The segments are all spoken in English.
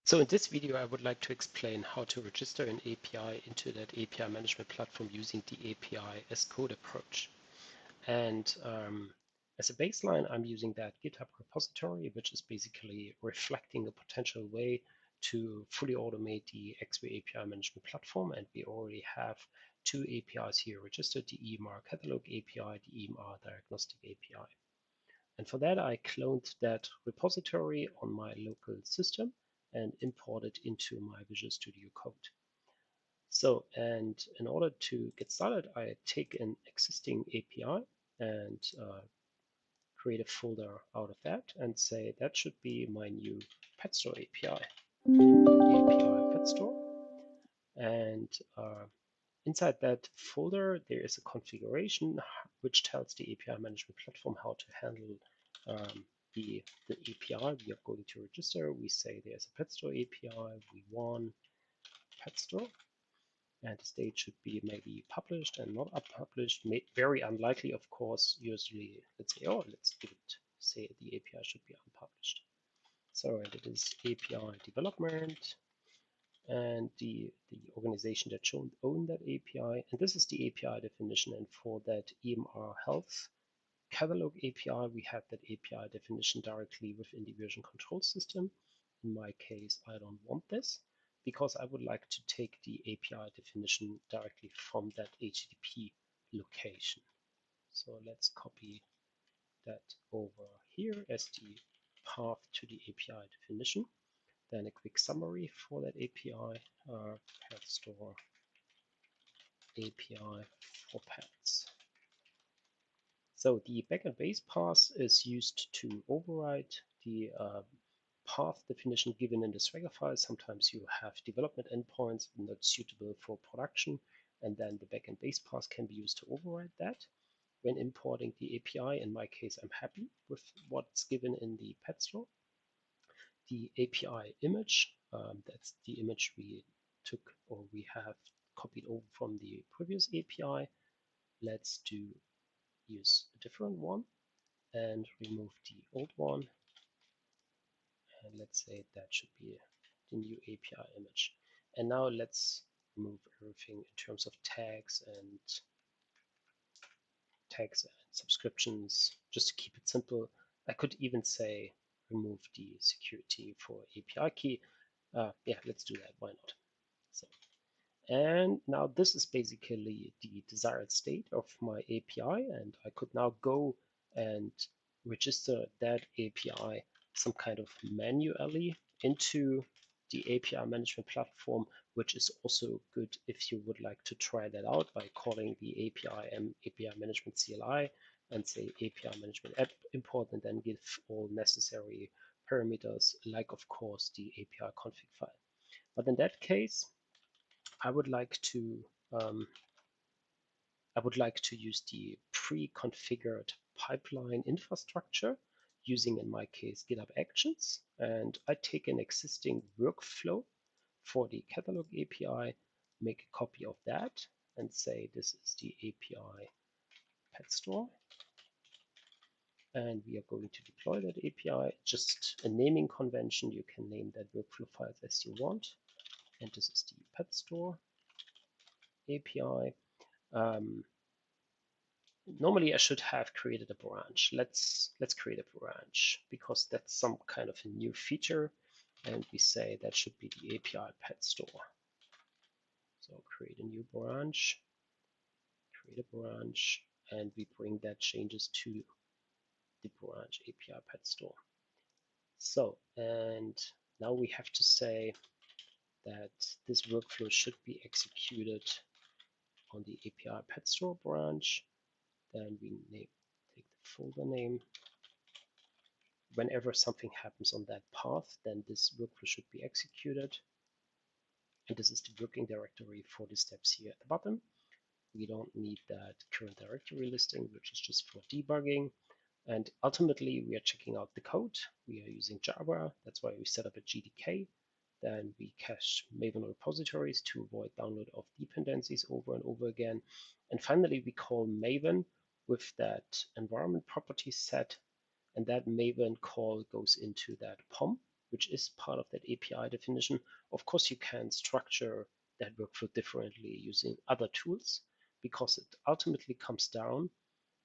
So in this video, I would like to explain how to register an API into that API management platform using the API as code approach. And as a baseline, I'm using that GitHub repository, which is basically reflecting a potential way to fully automate the XWay API management platform. And we already have two APIs here registered, the EMR catalog API, the EMR diagnostic API. And for that, I cloned that repository on my local system and import it into my Visual Studio Code. So, and in order to get started, I take an existing API and create a folder out of that and say that should be my new pet store API, API pet store. And inside that folder, there is a configuration which tells the API management platform how to handle the API we are going to register. We say there's a pet store API, v1 pet store, and the state should be maybe published and not unpublished. Very unlikely, of course. Usually, let's say, oh, let's give it, say the API should be unpublished. So it is API development and the organization that should own that API. And this is the API definition. And for that EMR health catalog API, we have that API definition directly within the version control system. In my case, I don't want this because I would like to take the API definition directly from that HTTP location. So let's copy that over here as the path to the API definition. Then a quick summary for that API, pet store API for pets. So the backend base path is used to override the path definition given in the Swagger file. Sometimes you have development endpoints not suitable for production, and then the backend base path can be used to override that. When importing the API, in my case, I'm happy with what's given in the pet store. The API image, that's the image we took or we have copied over from the previous API. Let's use a different one and remove the old one. And let's say that should be the new API image. And now let's remove everything in terms of tags and subscriptions, just to keep it simple. I could even say remove the security for API key. Yeah, let's do that. Why not? So, and now this is basically the desired state of my API, and I could now go and register that API some kind of manually into the API management platform, which is also good if you would like to try that out by calling the API management CLI and say API management app import and then give all necessary parameters, like of course the API config file. But in that case, I would like to use the pre-configured pipeline infrastructure using, in my case, GitHub Actions. And I take an existing workflow for the catalog API, make a copy of that, and say this is the API pet store. And we are going to deploy that API. Just a naming convention. You can name that workflow file as you want. And this is the pet store API. Normally I should have created a branch. Let's create a branch because that's some kind of a new feature, and we say that should be the API pet store. So create a new branch, and we bring that changes to the branch API pet store. So, and now we have to say that this workflow should be executed on the API pet store branch. Then we take the folder name. Whenever something happens on that path, then this workflow should be executed. And this is the working directory for the steps here at the bottom. We don't need that current directory listing, which is just for debugging. And ultimately, we are checking out the code. We are using Java. That's why we set up a GDK. Then we cache Maven repositories to avoid download of dependencies over and over again. And finally, we call Maven with that environment property set. And that Maven call goes into that POM which is part of that API definition. Of course, you can structure that workflow differently using other tools, because it ultimately comes down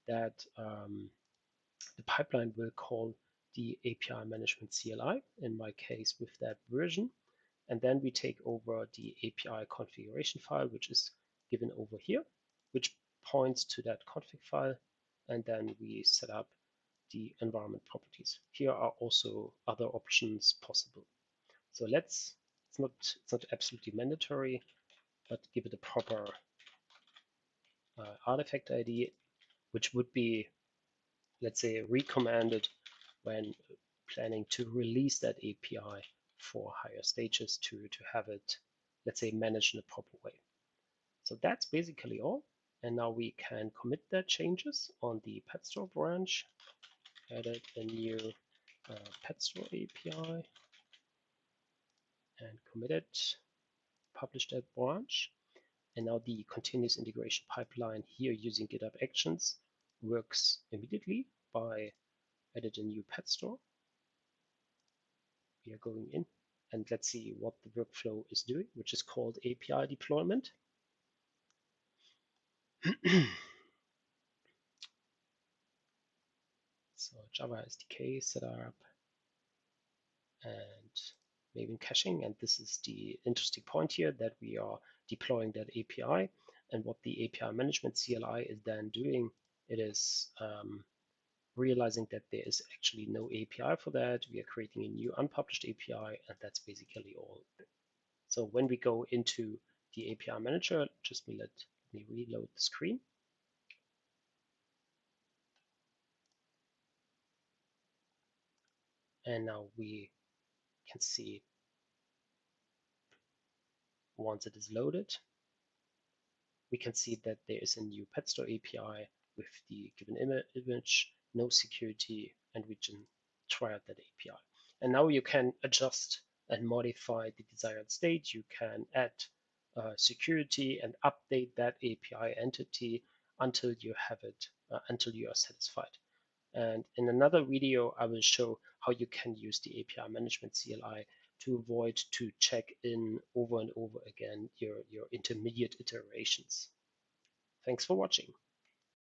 that the pipeline will call the API Management CLI, in my case with that version. And then we take over the API configuration file, which is given over here, which points to that config file. And then we set up the environment properties. Here are also other options possible. So it's not absolutely mandatory, but give it a proper artifact ID, which would be, let's say, recommended when planning to release that API for higher stages to have it, let's say, managed in a proper way. So that's basically all. And now we can commit that changes on the pet store branch, added a new pet store API and commit it, publish that branch. And now the continuous integration pipeline here using GitHub Actions works immediately by added a new pet store. We are going in and let's see what the workflow is doing, which is called API deployment. So Java SDK setup and Maven caching. And this is the interesting point here, that we are deploying that API. And what the API Management CLI is then doing, it is realizing that there is actually no API for that. We are creating a new unpublished API, and that's basically all. So when we go into the API manager, just let me reload the screen. And now we can see, once it is loaded, we can see that there is a new pet store API with the given image, no security, and we can try out that API. And now you can adjust and modify the desired state. You can add security and update that API entity until you have it, until you are satisfied. And in another video, I will show how you can use the API Management CLI to avoid to check in over and over again your intermediate iterations. Thanks for watching.